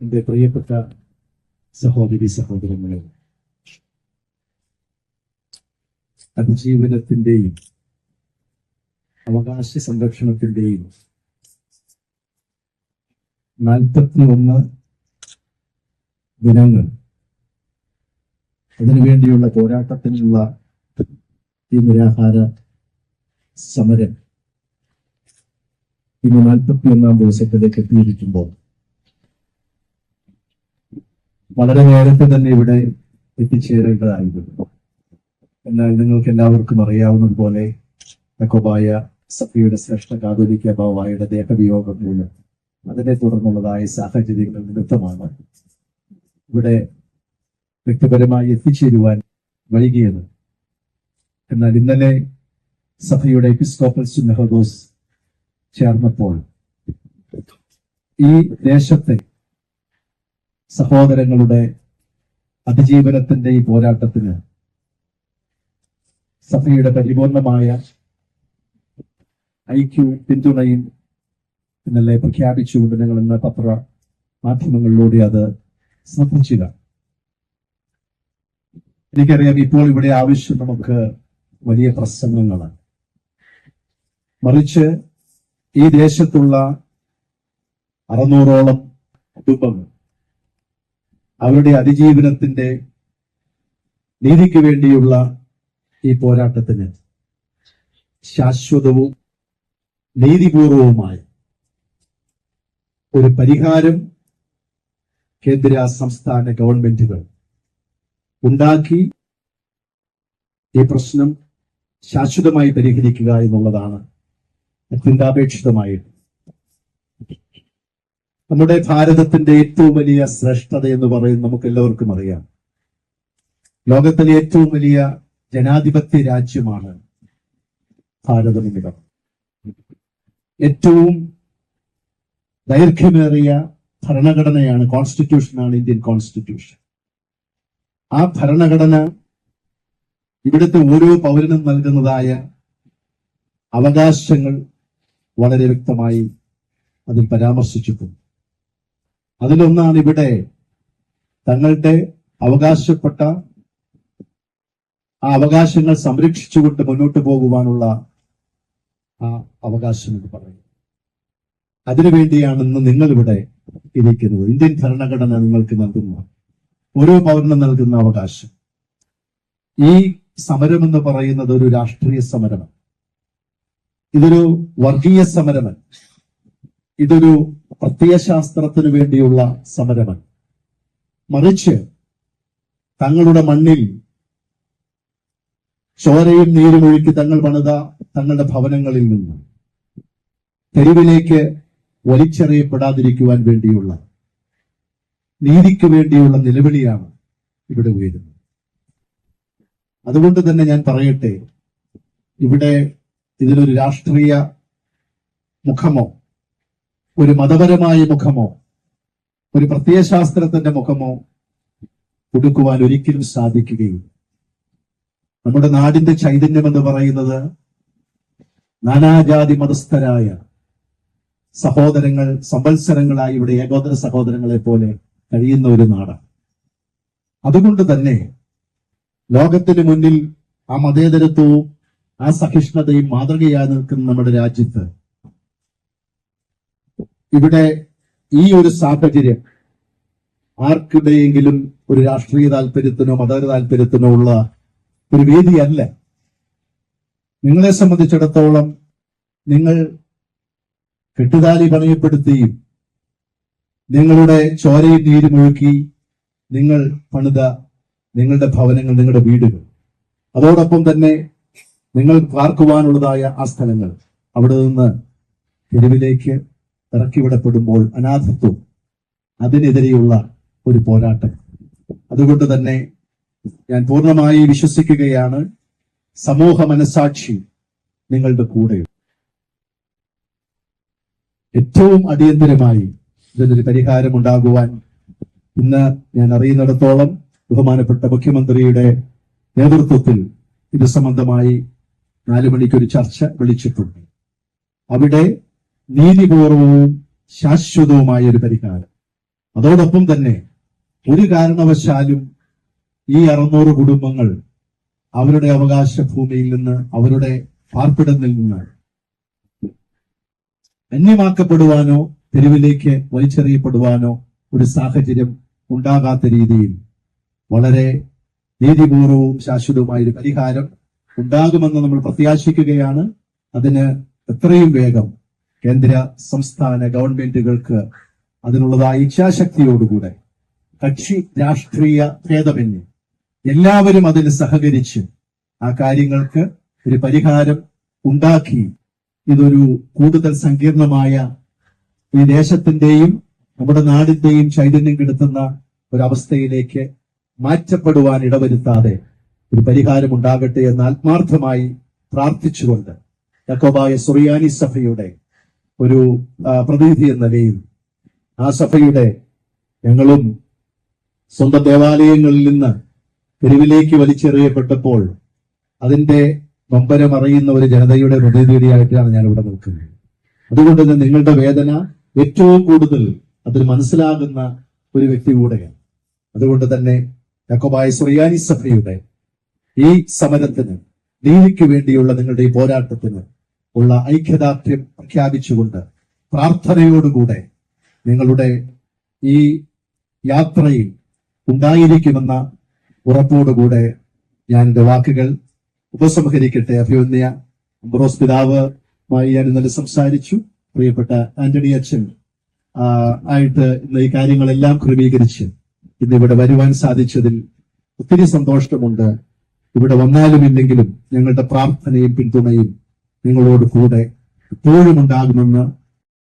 എൻ്റെ പ്രിയപ്പെട്ട സഹോദരി സഹോദരങ്ങളെ, അതിജീവനത്തിന്റെയും അവകാശ സംരക്ഷണത്തിന്റെയും 41 ദിനങ്ങൾ അതിനുവേണ്ടിയുള്ള പോരാട്ടത്തിനുള്ള ഈ നിരാഹാര സമരം ഇന്ന് 41 ദിവസത്തിലേക്ക് എത്തിയിരിക്കുമ്പോൾ വളരെ നേരത്തെ തന്നെ ഇവിടെ എത്തിച്ചേരേണ്ടതായിരുന്നു. എന്നാൽ നിങ്ങൾക്ക് എല്ലാവർക്കും അറിയാവുന്നതുപോലെ യാക്കോബായ സഭയുടെ ശ്രേഷ്ഠ കാതോലിക്ക ബാവായുടെ ദേഹവിയോഗം മൂലം അതിനെ തുടർന്നുള്ളതായ സാഹചര്യങ്ങൾ നിമിത്തമാണ് ഇവിടെ വ്യക്തിപരമായി എത്തിച്ചേരുവാൻ വൈകിയത്. എന്നാൽ ഇന്നലെ സഭയുടെ എപ്പിസ്കോപ്പൽ സിനോദോസ് ചേർന്നപ്പോൾ ഈ ദേശത്തെ സഹോദരങ്ങളുടെ അതിജീവനത്തിന്റെ ഈ പോരാട്ടത്തിന് സഭയുടെ പരിപൂർണമായ ഐക്യവും പിന്തുണയും ഇന്നലെ പ്രഖ്യാപിച്ചുകൊണ്ട് ഞങ്ങൾ ഇന്ന് പത്ര മാധ്യമങ്ങളിലൂടെ അത് ശ്രദ്ധിക്കുക. എനിക്കറിയാം, ഇപ്പോൾ ഇവിടെ ആവശ്യം നമുക്ക് വലിയ പ്രസംഗങ്ങളാണ്. മറിച്ച് ഈ ദേശത്തുള്ള 600ഓളം കുടുംബങ്ങൾ അവരുടെ അതിജീവനത്തിന്റെ നീതിക്ക് വേണ്ടിയുള്ള ഈ പോരാട്ടത്തിന് ശാശ്വതവും നീതിപൂർവവുമായ ഒരു പരിഹാരം കേന്ദ്ര സംസ്ഥാന ഗവൺമെന്റുകൾ ഉണ്ടാക്കി ഈ പ്രശ്നം ശാശ്വതമായി പരിഹരിക്കുക എന്നുള്ളതാണ് അത്യന്താപേക്ഷിതമായിട്ട്. നമ്മുടെ ഭാരതത്തിന്റെ ഏറ്റവും വലിയ ശ്രേഷ്ഠത എന്ന് പറയുന്നത് നമുക്ക് എല്ലാവർക്കും അറിയാം. ലോകത്തിലെ ഏറ്റവും വലിയ ജനാധിപത്യ രാജ്യമാണ് ഭാരതമെന്നിടം. ഏറ്റവും ദൈർഘ്യമേറിയ ഭരണഘടനയാണ്, കോൺസ്റ്റിറ്റ്യൂഷനാണ് ഇന്ത്യൻ കോൺസ്റ്റിറ്റ്യൂഷൻ. ആ ഭരണഘടന ഇവിടുത്തെ ഓരോ പൗരനും നൽകുന്നതായ അവകാശങ്ങൾ വളരെ വ്യക്തമായി അതിൽ പരാമർശിച്ചിട്ടുണ്ട്. അതിലൊന്നാണ് ഇവിടെ തങ്ങളുടെ അവകാശപ്പെട്ട ആ അവകാശങ്ങൾ സംരക്ഷിച്ചുകൊണ്ട് മുന്നോട്ട് പോകുവാനുള്ള ആ അവകാശം എന്ന് പറയുന്നത്. അതിനുവേണ്ടിയാണ് ഇന്ന് നിങ്ങളിവിടെ ഇരിക്കുന്നത്. ഇന്ത്യൻ ഭരണഘടന നിങ്ങൾക്ക് നൽകുന്ന, ഓരോ പൗരനും നൽകുന്ന അവകാശം. ഈ സമരം എന്ന് പറയുന്നത് ഒരു രാഷ്ട്രീയ സമരമാണ്. ഇതൊരു വർഗീയ സമരമല്ല. ഇതൊരു പ്രത്യയശാസ്ത്രത്തിന് വേണ്ടിയുള്ള സമരമാണ്. മറിച്ച് തങ്ങളുടെ മണ്ണിൽ ചോരയും നീരും ഒഴുക്കി തങ്ങൾ പണിത തങ്ങളുടെ ഭവനങ്ങളിൽ നിന്ന് തെരുവിലേക്ക് വലിച്ചെറിയപ്പെടാതിരിക്കുവാൻ വേണ്ടിയുള്ള നീതിക്ക് വേണ്ടിയുള്ള നിലവിളിയാണ് ഇവിടെ ഉയരുന്നത്. അതുകൊണ്ട് തന്നെ ഞാൻ പറയട്ടെ, ഇവിടെ ഇതിനൊരു രാഷ്ട്രീയ മുഖമോ ഒരു മതപരമായ മുഖമോ ഒരു പ്രത്യയശാസ്ത്രത്തിന്റെ മുഖമോ കൊടുക്കുവാൻ ഒരിക്കലും സാധിക്കുകയില്ല. നമ്മുടെ നാടിന്റെ ചൈതന്യം എന്ന് പറയുന്നത് നാനാജാതി മതസ്ഥരായ സഹോദരങ്ങൾ സംവത്സരങ്ങളായി ഇവിടെ ഏകോദര സഹോദരങ്ങളെ പോലെ കഴിയുന്ന ഒരു നാടാണ്. അതുകൊണ്ട് തന്നെ ലോകത്തിന് മുന്നിൽ ആ മതേതരത്വവും ആ സഹിഷ്ണുതയും മാതൃകയായി നിൽക്കുന്ന നമ്മുടെ രാജ്യത്ത് ഇവിടെ ഈ ഒരു സാഹചര്യം ആർക്കിടെയെങ്കിലും ഒരു രാഷ്ട്രീയ താല്പര്യത്തിനോ മത താല്പര്യത്തിനോ ഉള്ള ഒരു വേദിയല്ല. നിങ്ങളെ സംബന്ധിച്ചിടത്തോളം നിങ്ങൾ കെട്ടുതാലി പണയപ്പെടുത്തിയും നിങ്ങളുടെ ചോരയും നീരുമൊഴുക്കി നിങ്ങൾ പണിത നിങ്ങളുടെ ഭവനങ്ങൾ, നിങ്ങളുടെ വീടുകൾ, അതോടൊപ്പം തന്നെ നിങ്ങൾ പാർക്കുവാനുള്ളതായ ആ സ്ഥലങ്ങൾ, അവിടെ നിന്ന് തെരുവിലേക്ക് ഇറക്കിവിടപ്പെടുമ്പോൾ അനാഥത്വം, അതിനെതിരെയുള്ള ഒരു പോരാട്ടം. അതുകൊണ്ട് തന്നെ ഞാൻ പൂർണ്ണമായി വിശ്വസിക്കുകയാണ്, സമൂഹ മനസാക്ഷി നിങ്ങളുടെ കൂടെ. ഏറ്റവും അടിയന്തരമായി ഇതിനൊരു പരിഹാരം ഉണ്ടാകുവാൻ ഇന്ന് ഞാൻ അറിയുന്നിടത്തോളം ബഹുമാനപ്പെട്ട മുഖ്യമന്ത്രിയുടെ നേതൃത്വത്തിൽ ഇത് സംബന്ധമായി 4 മണിക്കൊരു ചർച്ച വിളിച്ചിട്ടുണ്ട്. അവിടെ നീതിപൂർവവും ശാശ്വതവുമായ ഒരു പരിഹാരം, അതോടൊപ്പം തന്നെ ഒരു കാരണവശാലും ഈ 600 കുടുംബങ്ങൾ അവരുടെ അവകാശ ഭൂമിയിൽ നിന്ന്, അവരുടെ പാർപ്പിടത്തിൽ നിന്ന് അന്യമാക്കപ്പെടുവാനോ തെരുവിലേക്ക് വലിച്ചെറിയപ്പെടുവാനോ ഒരു സാഹചര്യം ഉണ്ടാകാത്ത രീതിയിൽ വളരെ നീതിപൂർവവും ശാശ്വതവുമായ ഒരു പരിഹാരം ഉണ്ടാകുമെന്ന് നമ്മൾ പ്രത്യാശിക്കുകയാണ്. അതിന് എത്രയും വേഗം കേന്ദ്ര സംസ്ഥാന ഗവൺമെന്റുകൾക്ക് അതിനുള്ളതായ ഇച്ഛാശക്തിയോടുകൂടെ കക്ഷി രാഷ്ട്രീയ ഭേദമന്യേ എല്ലാവരും അതിന് സഹകരിച്ച് ആ കാര്യങ്ങൾക്ക് ഒരു പരിഹാരം ഉണ്ടാക്കി ഇതൊരു കൂടുതൽ സങ്കീർണമായ ഈ ദേശത്തിന്റെയും നമ്മുടെ നാടിന്റെയും ചൈതന്യം കെടുത്തുന്ന ഒരവസ്ഥയിലേക്ക് മാറ്റപ്പെടുവാൻ ഇടവരുത്താതെ ഒരു പരിഹാരം ഉണ്ടാകട്ടെ എന്ന് ആത്മാർത്ഥമായി പ്രാർത്ഥിച്ചുകൊണ്ട് യാക്കോബായ സുറിയാനി സഭയുടെ ഒരു പ്രതിനിധി എന്ന നിലയിൽ ആ സഭയുടെ ഞങ്ങളും സ്വന്തം ദേവാലയങ്ങളിൽ നിന്ന് തെരുവിലേക്ക് വലിച്ചെറിയപ്പെട്ടപ്പോൾ അതിന്റെ നൊമ്പരം അറിയുന്ന ഒരു ജനതയുടെ പ്രതിനിധിയായിട്ടാണ് ഞാൻ ഇവിടെ നിൽക്കുന്നത്. അതുകൊണ്ട് തന്നെ നിങ്ങളുടെ വേദന ഏറ്റവും കൂടുതൽ അതിൽ മനസ്സിലാകുന്ന ഒരു വ്യക്തി കൂടെയാണ്. അതുകൊണ്ട് തന്നെ യാക്കോബായ സുറിയാനി സഭയുടെ ഈ സമരത്തിന്, നീതിക്ക് വേണ്ടിയുള്ള നിങ്ങളുടെ ഈ പോരാട്ടത്തിന് ഉള്ള ഐക്യദാർഢ്യം പ്രഖ്യാപിച്ചുകൊണ്ട് പ്രാർത്ഥനയോടുകൂടെ നിങ്ങളുടെ ഈ യാത്രയിൽ ഉണ്ടായിരിക്കുമെന്ന ഉറപ്പോടുകൂടെ ഞാൻ എന്റെ വാക്കുകൾ ഉപസംഹരിക്കട്ടെ. അഭിവന്യ അംബ്രോസ് പിതാവുമായി ഞാൻ ഇന്നലെ സംസാരിച്ചു. പ്രിയപ്പെട്ട ആന്റണി അച്ഛൻ ആയിട്ട് ഇന്ന് ഈ കാര്യങ്ങളെല്ലാം ക്രമീകരിച്ച് ഇന്നിവിടെ വരുവാൻ സാധിച്ചതിൽ ഒത്തിരി സന്തോഷമുണ്ട്. ഇവിടെ വന്നാലും ഇല്ലെങ്കിലും ഞങ്ങളുടെ പ്രാർത്ഥനയും പിന്തുണയും നിങ്ങളോട് കൂടെ എപ്പോഴും ഉണ്ടാകുമെന്ന്